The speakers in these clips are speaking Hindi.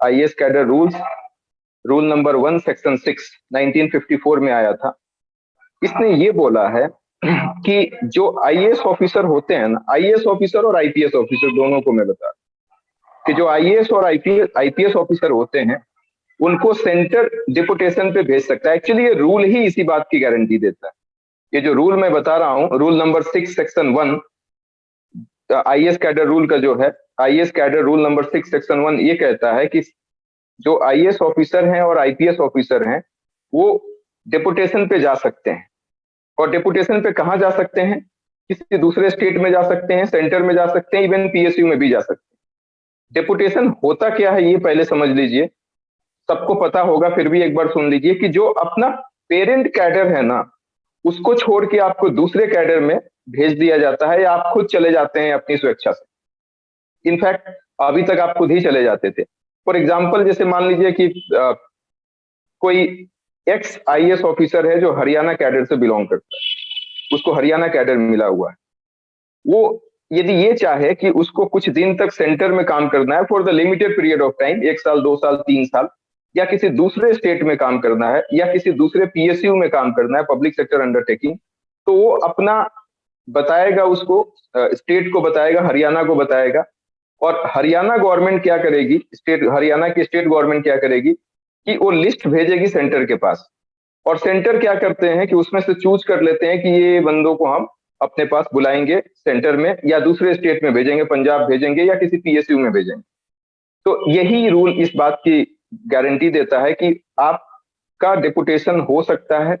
IAS cadre rules, rule number 1 section 6 1954 में आया था। इसने ये बोला है कि जो आईएएस ऑफिसर होते हैं ना, आईएएस ऑफिसर और आईपीएस ऑफिसर दोनों को मैं बता कि जो आईएएस और आईपीएस ऑफिसर होते हैं उनको सेंटर डिपुटेशन पे भेज सकता है। एक्चुअली ये रूल ही इसी बात की गारंटी देता है। ये जो रूल मैं बता रहा हूं, rule number 6 section 1 IAS cadre rule का जो है, IAS cadre rule number 6 section 1 ये कहता है कि जो आईएएस ऑफिसर हैं और आईपीएस ऑफिसर हैं वो डिपुटेशन पे जा सकते हैं। और डिपुटेशन पे कहाँ जा सकते हैं? किसी दूसरे स्टेट में जा सकते हैं, सेंटर में जा सकते हैं, इवन पीएसयू में भी जा सकते हैं। डिपुटेशन होता क्या है ये पहले समझ लीजिए, सबको पता होगा, फिर भी एक बार सुन लीजिए कि जो अपना पेरेंट कैडर है ना, उसको छोड़ के आपको दूसरे कैडर में भेज दिया जाता है, या आप खुद चले जाते हैं अपनी स्वेच्छा से। इनफैक्ट अभी तक आप खुद ही चले जाते थे। फॉर एग्जाम्पल, जैसे मान लीजिए कि कोई एक्स आईएएस ऑफिसर है जो हरियाणा कैडर से बिलोंग करता है, उसको हरियाणा कैडर मिला हुआ है। वो यदि ये चाहे कि उसको कुछ दिन तक सेंटर में काम करना है for the limited period of time, 1 साल 2 साल 3 साल, या किसी दूसरे स्टेट में काम करना है, या किसी दूसरे पीएसयू में काम करना है, पब्लिक सेक्टर अंडरटेकिंग, तो वो अपना बताएगा, उसको स्टेट को बताएगा, हरियाणा को बताएगा। और हरियाणा गवर्नमेंट क्या करेगी, हरियाणा की स्टेट गवर्नमेंट क्या करेगी कि वो लिस्ट भेजेगी सेंटर के पास, और सेंटर क्या करते हैं कि उसमें से चूज कर लेते हैं कि ये बंदों को हम अपने पास बुलाएंगे सेंटर में, या दूसरे स्टेट में भेजेंगे, पंजाब भेजेंगे या किसी पीएसयू में भेजेंगे। तो यही रूल इस बात की गारंटी देता है कि आपका डिपुटेशन हो सकता है।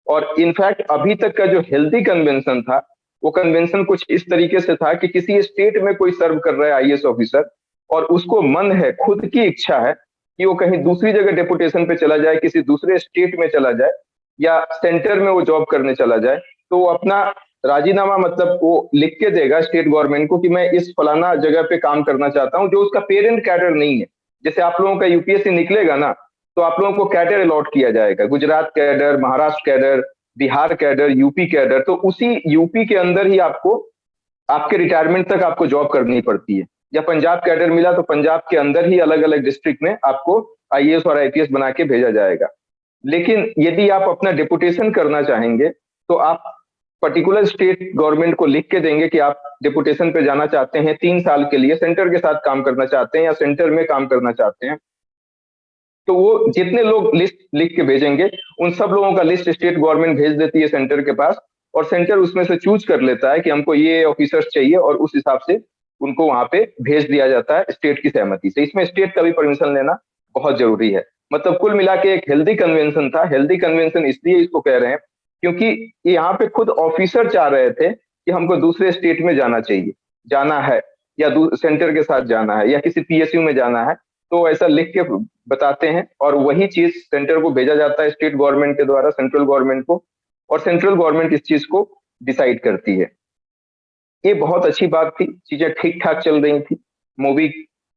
और इनफैक्ट अभी तक का जो हेल्दी कन्वेंशन था, वो कन्वेंशन कुछ इस तरीके से था कि किसी स्टेट में कोई सर्व कर रहा है आईएएस ऑफिसर, और उसको मन है, खुद की इच्छा है कि वो कहीं दूसरी जगह डेपुटेशन पे चला जाए, किसी दूसरे स्टेट में चला जाए, या सेंटर में वो जॉब करने चला जाए, तो वो अपना राजीनामा मतलब वो लिख के देगा स्टेट गवर्नमेंट को कि मैं इस फलाना जगह पे काम करना चाहता हूँ, जो उसका पेरेंट कैडर नहीं है। जैसे आप लोगों का यूपीएससी निकलेगा ना, तो आप लोगों को कैडर अलॉट किया जाएगा, Gujarat cadre, Maharashtra cadre, Bihar cadre, UP cadre. तो उसी यूपी के अंदर ही आपको आपके रिटायरमेंट तक आपको जॉब करनी पड़ती है। या पंजाब कैडर मिला तो पंजाब के अंदर ही अलग अलग डिस्ट्रिक्ट में आपको आईएएस और आईपीएस बना के भेजा जाएगा। लेकिन यदि आप अपना डिपुटेशन करना चाहेंगे तो आप पर्टिकुलर स्टेट गवर्नमेंट को लिख के देंगे कि आप डिपुटेशन पे जाना चाहते हैं 3 साल के लिए, सेंटर के साथ काम करना चाहते हैं या सेंटर में काम करना चाहते हैं। तो वो जितने लोग लिस्ट लिख के भेजेंगे, उन सब लोगों का लिस्ट स्टेट गवर्नमेंट भेज देती है सेंटर के पास, और सेंटर उसमें से चूज कर लेता है कि हमको ये ऑफिसर्स चाहिए, और उस हिसाब से उनको वहां पे भेज दिया जाता है स्टेट की सहमति से। इसमें स्टेट का भी परमिशन लेना बहुत जरूरी है। मतलब कुल मिला के एक हेल्दी कन्वेंशन था। हेल्दी कन्वेंशन इसलिए इसको कह रहे हैं क्योंकि यहाँ पे खुद ऑफिसर चाह रहे थे कि हमको दूसरे स्टेट में जाना चाहिए, जाना है, या सेंटर के साथ जाना है, या किसी पीएसयू में जाना है, तो ऐसा लिख के बताते हैं, और वही चीज सेंटर को भेजा जाता है स्टेट गवर्नमेंट के द्वारा सेंट्रल गवर्नमेंट को, और सेंट्रल गवर्नमेंट इस चीज को डिसाइड करती है। ये बहुत अच्छी बात थी, चीजें ठीक ठाक चल रही थी,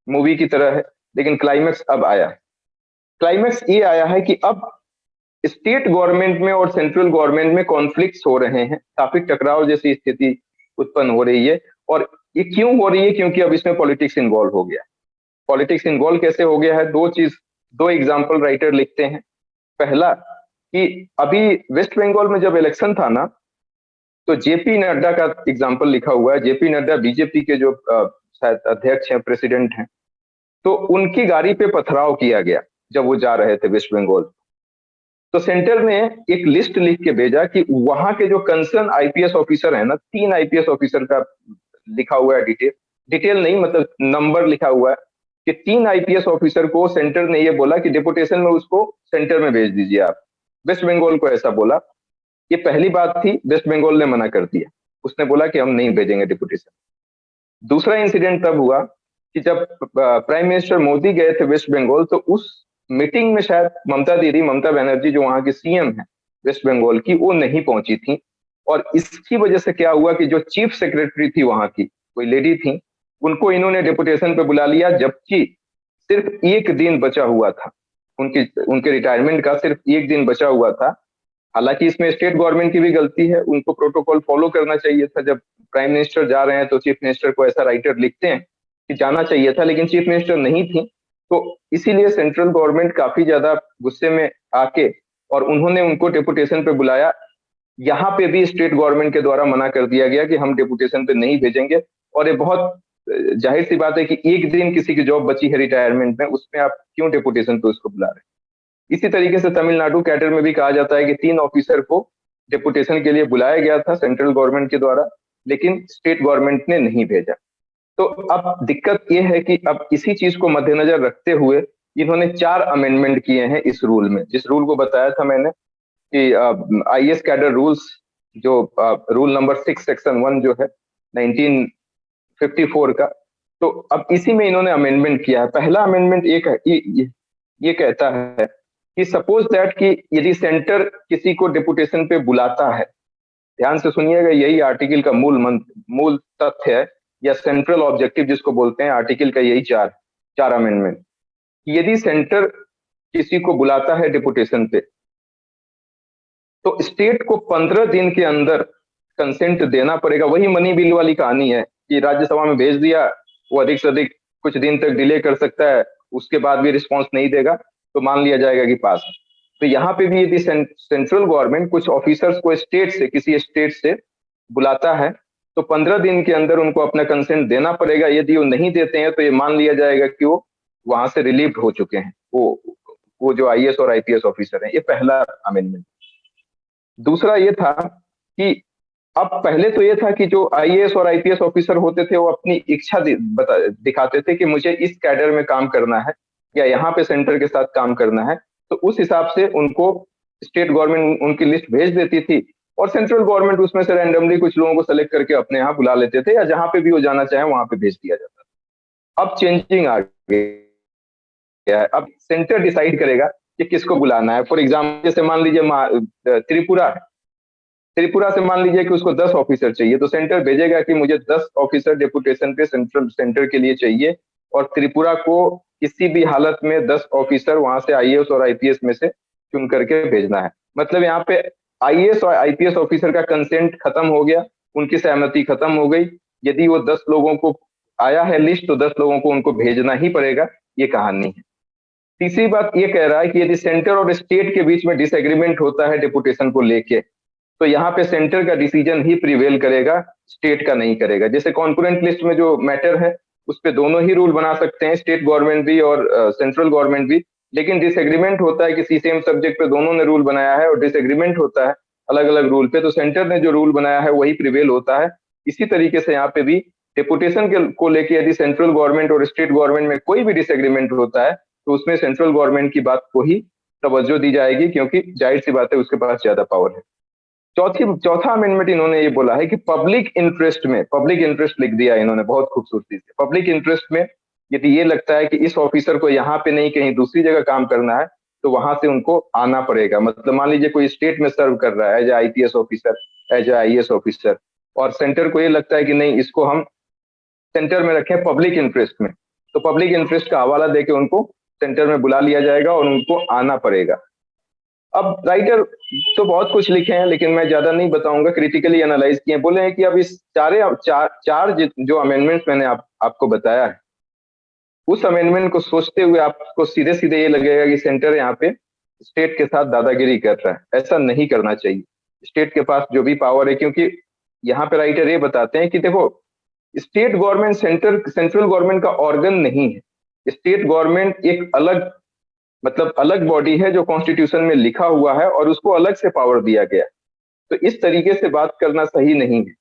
मूवी की तरह है। लेकिन क्लाइमेक्स अब आया है। क्लाइमेक्स ये आया है कि अब स्टेट गवर्नमेंट में और सेंट्रल गवर्नमेंट में कॉन्फ्लिक्ट्स हो रहे हैं, काफी टकराव जैसी स्थिति उत्पन्न हो रही है। और ये क्यों हो रही है? क्योंकि अब इसमें पॉलिटिक्स इन्वॉल्व हो गया। पॉलिटिक्स इन्वॉल्व कैसे हो गया है? दो एग्जाम्पल राइटर लिखते हैं। पहला कि अभी वेस्ट बंगाल में जब इलेक्शन था ना, तो जेपी नड्डा का एग्जाम्पल लिखा हुआ है। जेपी नड्डा बीजेपी के जो शायद अध्यक्ष हैं, प्रेसिडेंट हैं, तो उनकी गाड़ी पे पथराव किया गया जब वो जा रहे थे वेस्ट बंगाल। तो सेंटर ने एक लिस्ट लिख के भेजा कि वहां के जो कंसर्न आईपीएस ऑफिसर है ना, 3 आईपीएस ऑफिसर का लिखा हुआ है, डिटेल नहीं, मतलब नंबर लिखा हुआ है कि 3 आईपीएस ऑफिसर को सेंटर ने ये बोला कि डिपुटेशन में उसको सेंटर में भेज दीजिए आप। वेस्ट बंगाल को ऐसा बोला। ये पहली बात थी, वेस्ट बंगाल ने मना कर दिया, उसने बोला कि हम नहीं भेजेंगे डिपुटेशन। दूसरा इंसिडेंट तब हुआ कि जब प्राइम मिनिस्टर मोदी गए थे वेस्ट बंगाल, तो उस मीटिंग में शायद ममता बनर्जी जो वहां की सीएम है वेस्ट बंगाल की, वो नहीं पहुंची थी। और इसकी वजह से क्या हुआ कि जो चीफ सेक्रेटरी थी वहां की, कोई लेडी थी, उनको इन्होंने डिपुटेशन पे बुला लिया, जबकि सिर्फ 1 दिन बचा हुआ था उनके रिटायरमेंट का, सिर्फ 1 दिन बचा हुआ था। हालांकि इसमें स्टेट गवर्नमेंट की भी गलती है, उनको प्रोटोकॉल फॉलो करना चाहिए था। जब प्राइम मिनिस्टर जा रहे हैं तो चीफ मिनिस्टर को ऐसा राइटर लिखते हैं कि जाना चाहिए था, लेकिन चीफ मिनिस्टर नहीं थी, तो इसीलिए सेंट्रल गवर्नमेंट काफी ज्यादा गुस्से में आके और उन्होंने उनको डेपुटेशन पे बुलाया। यहाँ पे भी स्टेट गवर्नमेंट के द्वारा मना कर दिया गया कि हम डेपुटेशन पे नहीं भेजेंगे। और ये बहुत जाहिर सी बात है कि एक दिन किसी की जॉब बची है रिटायरमेंट में, उसमें आप क्यों डेपुटेशन पे उसको बुला रहे हैं। इसी तरीके से तमिलनाडु कैडर में भी कहा जाता है कि 3 ऑफिसर को डेपुटेशन के लिए बुलाया गया था सेंट्रल गवर्नमेंट के द्वारा, लेकिन स्टेट गवर्नमेंट ने नहीं भेजा। तो अब दिक्कत यह है कि अब इसी चीज को मद्देनजर रखते हुए इन्होंने 4 अमेंडमेंट किए हैं इस रूल में। जिस रूल को बताया था मैंने कि आईएएस कैडर रूल्स, जो रूल नंबर 6 सेक्शन 1 जो है 1954 का, तो अब इसी में इन्होंने अमेंडमेंट किया है। पहला अमेंडमेंट ये कहता है कि सपोज दैट कि यदि सेंटर किसी को डेपुटेशन पे बुलाता है, ध्यान से सुनिएगा, यही आर्टिकल का मूल तथ्य है या सेंट्रल ऑब्जेक्टिव जिसको बोलते हैं आर्टिकल का, यही चार अमेंडमेंट। यदि सेंटर किसी को बुलाता है डेपुटेशन पे, तो स्टेट को 15 दिन के अंदर कंसेंट देना पड़ेगा। वही मनी बिल वाली कहानी है कि राज्यसभा में भेज दिया, वो अधिक से अधिक कुछ दिन तक डिले कर सकता है, उसके बाद भी रिस्पॉन्स नहीं देगा तो मान लिया जाएगा कि पास। तो यहाँ पे भी यदि सेंट्रल गवर्नमेंट कुछ ऑफिसर्स को किसी स्टेट से बुलाता है, तो 15 दिन के अंदर उनको अपना कंसेंट देना पड़ेगा। यदि वो नहीं देते हैं तो ये मान लिया जाएगा कि वो वहां से रिलीव हो चुके हैं, वो जो आईएएस और आईपीएस ऑफिसर हैं। ये पहला अमेंडमेंट। दूसरा ये था कि अब पहले तो ये था कि जो आईएएस और आईपीएस ऑफिसर होते थे वो अपनी इच्छा दिखाते थे कि मुझे इस कैडर में काम करना है या यहाँ पे सेंटर के साथ काम करना है, तो उस हिसाब से उनको स्टेट गवर्नमेंट उनकी लिस्ट भेज देती थी और सेंट्रल गवर्नमेंट उसमें से रैंडमली कुछ लोगों को सेलेक्ट करके अपने यहाँ बुला लेते थे या जहां पे भी वो जाना चाहे वहां पे भेज दिया जाता था। अब चेंजिंग आ गया है, अब सेंटर डिसाइड करेगा कि किसको बुलाना है। फॉर एग्जाम्पल जैसे मान लीजिए त्रिपुरा से मान लीजिए कि उसको 10 ऑफिसर चाहिए, तो सेंटर भेजेगा कि मुझे 10 ऑफिसर डेपुटेशन पे सेंटर के लिए चाहिए और त्रिपुरा को किसी भी हालत में 10 ऑफिसर वहां से आईएएस और आईपीएस में से चुन करके भेजना है। मतलब यहाँ पे आईएएस और आईपीएस ऑफिसर का कंसेंट खत्म हो गया, उनकी सहमति खत्म हो गई। यदि वो 10 लोगों को आया है लिस्ट, तो 10 लोगों को उनको भेजना ही पड़ेगा, ये कहानी है। तीसरी बात ये कह रहा है कि यदि सेंटर और स्टेट के बीच में डिसएग्रीमेंट होता है डेपुटेशन को लेके, तो यहाँ पे सेंटर का डिसीजन ही प्रिवेल करेगा, स्टेट का नहीं करेगा। जैसे कॉन्करेंट लिस्ट में जो मैटर है उस पे दोनों ही रूल बना सकते हैं, स्टेट गवर्नमेंट भी और सेंट्रल गवर्नमेंट भी, लेकिन डिसएग्रीमेंट होता है किसी सेम सब्जेक्ट पे दोनों ने रूल बनाया है और डिसएग्रीमेंट होता है अलग अलग रूल पे, तो सेंटर ने जो रूल बनाया है वही प्रिवेल होता है। इसी तरीके से यहाँ पे भी डेपुटेशन को लेके यदि सेंट्रल गवर्नमेंट और स्टेट गवर्नमेंट में कोई भी डिसएग्रीमेंट होता है तो उसमें सेंट्रल गवर्नमेंट की बात को ही तवज्जो दी जाएगी, क्योंकि जाहिर सी बात है उसके पास ज्यादा पावर है। चौथा अमेंडमेंट इन्होंने ये बोला है कि पब्लिक इंटरेस्ट लिख दिया इन्होंने बहुत खूबसूरती से। पब्लिक इंटरेस्ट में यदि ये लगता है कि इस ऑफिसर को यहाँ पे नहीं कहीं दूसरी जगह काम करना है, तो वहां से उनको आना पड़ेगा। मतलब मान लीजिए कोई स्टेट में सर्व कर रहा है as IPS officer, as IAS officer, और सेंटर को ये लगता है कि नहीं, इसको हम सेंटर में रखें पब्लिक इंटरेस्ट में, तो पब्लिक इंटरेस्ट का हवाला देके उनको सेंटर में बुला लिया जाएगा और उनको आना पड़ेगा। अब राइटर तो बहुत कुछ लिखे हैं, लेकिन मैं ज्यादा नहीं बताऊंगा, क्रिटिकली एनालाइज किए। बोले हैं कि अब इस चार जो अमेंडमेंट्स मैंने आपको बताया है, उस अमेंडमेंट को सोचते हुए आपको सीधे सीधे ये लगेगा कि सेंटर यहाँ पे स्टेट के साथ दादागिरी कर रहा है। ऐसा नहीं करना चाहिए। स्टेट के पास जो भी पावर है, क्योंकि यहाँ पे राइटर ये बताते हैं कि देखो, स्टेट गवर्नमेंट सेंट्रल गवर्नमेंट का ऑर्गन नहीं है। स्टेट गवर्नमेंट एक अलग बॉडी है जो कॉन्स्टिट्यूशन में लिखा हुआ है और उसको अलग से पावर दिया गया। तो इस तरीके से बात करना सही नहीं है।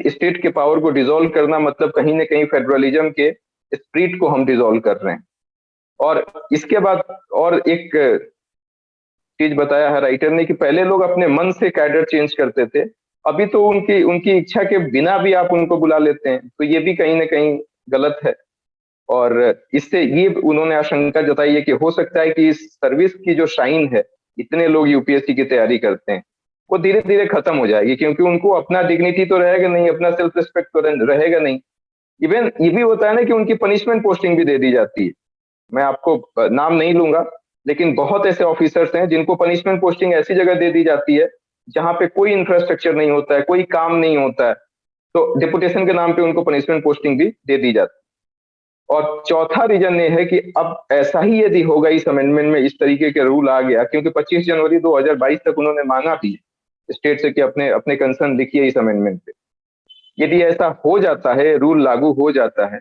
स्टेट के पावर को डिसॉल्व करना मतलब कहीं ना कहीं फेडरलिज्म के स्पिरिट को हम डिसॉल्व कर रहे हैं। और इसके बाद और एक चीज बताया है राइटर ने कि पहले लोग अपने मन से कैडर चेंज करते थे, अभी तो उनकी इच्छा के बिना भी आप उनको बुला लेते हैं, तो ये भी कहीं ना कहीं गलत है। और इससे ये उन्होंने आशंका जताई है कि हो सकता है कि इस सर्विस की जो शाइन है, इतने लोग यूपीएससी की तैयारी करते हैं, वो धीरे धीरे खत्म हो जाएगी, क्योंकि उनको अपना डिग्निटी तो रहेगा नहीं, अपना सेल्फ रिस्पेक्ट तो रहेगा नहीं। इवन ये भी होता है ना कि उनकी पनिशमेंट पोस्टिंग भी दे दी जाती है। मैं आपको नाम नहीं लूंगा, लेकिन बहुत ऐसे ऑफिसर्स हैं जिनको पनिशमेंट पोस्टिंग ऐसी जगह दे दी जाती है जहां पे कोई इंफ्रास्ट्रक्चर नहीं होता है, कोई काम नहीं होता है, तो डिपुटेशन के नाम पे उनको पनिशमेंट पोस्टिंग भी दे दी जाती है। और चौथा रीजन ये है कि अब ऐसा ही यदि होगा इस अमेंडमेंट में, इस तरीके के रूल आ गया, क्योंकि 25 जनवरी 2022 तक उन्होंने मांगा भी स्टेट से कि अपने अपने कंसर्न लिखिए इस अमेंडमेंट पे। यदि ऐसा हो जाता है, रूल लागू हो जाता है,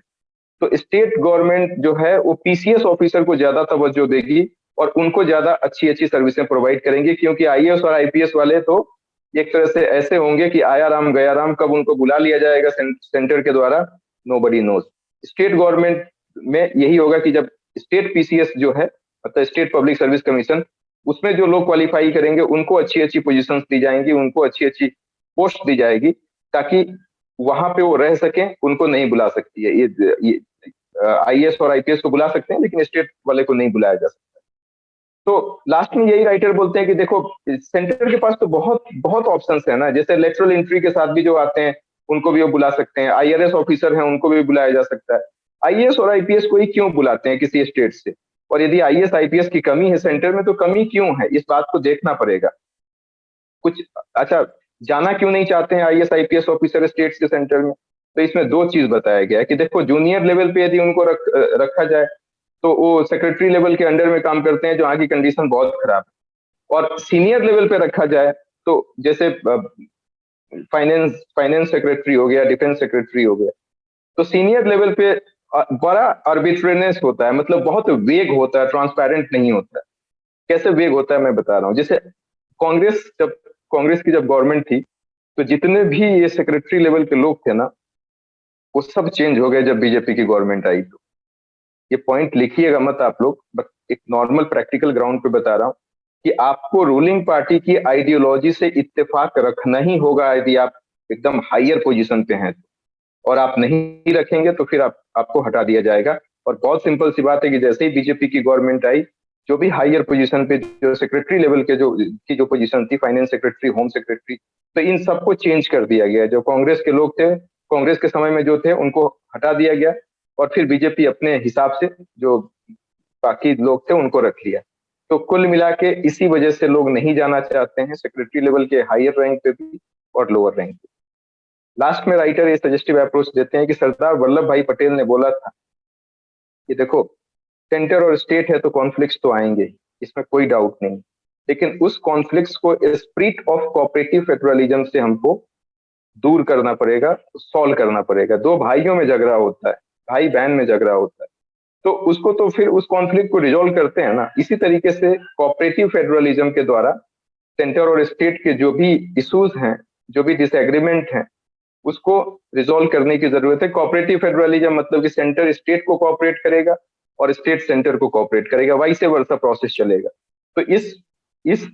तो स्टेट गवर्नमेंट जो है वो पीसीएस ऑफिसर को ज्यादा तवज्जो देगी और उनको ज्यादा अच्छी अच्छी सर्विसें प्रोवाइड करेंगे, क्योंकि आईएएस और आईपीएस वाले तो एक तरह से ऐसे होंगे कि आया राम गया राम, कब उनको बुला लिया जाएगा सेंटर के द्वारा, नोबडी नोज। स्टेट गवर्नमेंट में यही होगा कि जब स्टेट पीसीएस जो है, मतलब स्टेट पब्लिक सर्विस कमीशन, उसमें जो लोग क्वालिफाई करेंगे उनको अच्छी अच्छी पोजीशंस दी जाएंगी, उनको अच्छी अच्छी पोस्ट दी जाएगी, ताकि वहां पे वो रह सके। उनको नहीं बुला सकती है ये आईएएस और आईपीएस को बुला सकते हैं, लेकिन स्टेट वाले को नहीं बुलाया जा सकता। तो लास्ट में यही राइटर बोलते हैं कि देखो सेंटर के पास तो बहुत बहुत ऑप्शंस है ना, जैसे लेटरल एंट्री के साथ भी जो आते हैं उनको भी वो बुला सकते हैं, आईआरएस ऑफिसर हैं उनको भी बुलाया जा सकता है। आईएएस और आईपीएस को ही क्यों बुलाते हैं किसी स्टेट से, और यदि आईएएस आईपीएस की कमी है सेंटर में तो कमी क्यों है, इस बात को देखना पड़ेगा। कुछ अच्छा, जाना क्यों नहीं चाहते हैं आईएएस आईपीएस ऑफिसर स्टेट्स के सेंटर में, तो इसमें दो चीज बताया गया है कि देखो जूनियर लेवल पे यदि उनको रखा जाए तो वो सेक्रेटरी लेवल के अंडर में काम करते हैं, जहाँ की कंडीशन बहुत खराब है। और सीनियर लेवल पे रखा जाए तो जैसे फाइनेंस फाइनेंस सेक्रेटरी हो गया, डिफेंस सेक्रेटरी हो गया, तो सीनियर लेवल पे बड़ा आर्बिट्रेनेस होता है, मतलब बहुत वेग होता है, ट्रांसपेरेंट नहीं होता है। कैसे वेग होता है मैं बता रहा हूँ। जैसे कांग्रेस की जब गवर्नमेंट थी, तो जितने भी ये सेक्रेटरी लेवल के लोग थे ना, वो सब चेंज हो गए जब बीजेपी की गवर्नमेंट आई। तो ये पॉइंट लिखिएगा मत आप लोग, बट एक नॉर्मल प्रैक्टिकल ग्राउंड पे बता रहा हूँ कि आपको रूलिंग पार्टी की आइडियोलॉजी से इत्तेफाक रखना ही होगा यदि आप एकदम हायर पोजीशन पे हैं, और आप नहीं रखेंगे तो फिर आपको हटा दिया जाएगा। और बहुत सिंपल सी बात है कि जैसे ही बीजेपी की गवर्नमेंट आई, जो भी हायर पोजीशन पे जो सेक्रेटरी लेवल के जो पोजीशन थी, फाइनेंस सेक्रेटरी, होम सेक्रेटरी, तो इन सबको चेंज कर दिया गया। जो कांग्रेस के लोग थे, कांग्रेस के समय में जो थे उनको हटा दिया गया, और फिर बीजेपी अपने हिसाब से जो बाकी लोग थे उनको रख लिया। तो कुल मिला के इसी वजह से लोग नहीं जाना चाहते हैं सेक्रेटरी लेवल के हायर रैंक पे भी और लोअर रैंक पे। लास्ट में राइटर ये सजेस्टिव अप्रोच देते हैं कि सरदार वल्लभ भाई पटेल ने बोला था कि देखो सेंटर और स्टेट है तो कॉन्फ्लिक्ट्स तो आएंगे, इसमें कोई डाउट नहीं, लेकिन उस कॉन्फ्लिक्ट्स को स्पिरिट ऑफ कोऑपरेटिव फेडरलिज्म से हमको दूर करना पड़ेगा, सॉल्व करना पड़ेगा। दो भाइयों में झगड़ा होता है, भाई बहन में झगड़ा होता है, तो उसको तो फिर उस कॉन्फ्लिक्ट को रिजोल्व करते हैं ना। इसी तरीके से कोऑपरेटिव फेडरलिज्म के द्वारा सेंटर और स्टेट के जो भी इश्यूज हैं, जो भी डिसएग्रीमेंट हैं, उसको रिजोल्व करने की जरूरत है। कोऑपरेटिव फेडरलिज्म मतलब कि सेंटर स्टेट को कोऑपरेट करेगा और स्टेट सेंटर को कोऑपरेट करेगा, वाइस वर्सा प्रोसेस चलेगा। तो इस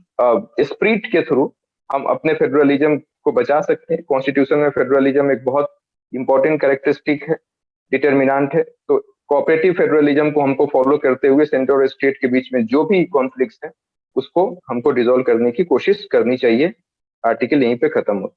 स्पिरिट के थ्रू हम अपने फेडरलिज्म को बचा सकते हैं। कॉन्स्टिट्यूशन में फेडरलिज्म एक बहुत इंपॉर्टेंट कैरेक्टरिस्टिक है, डिटर्मिनेंट है। तो कोऑपरेटिव फेडरलिज्म को हमको फॉलो करते हुए सेंटर और स्टेट के बीच में जो भी कॉन्फ्लिक्ट्स है उसको हमको डिसॉल्व करने की कोशिश करनी चाहिए। आर्टिकल यहीं पे खत्म होता है।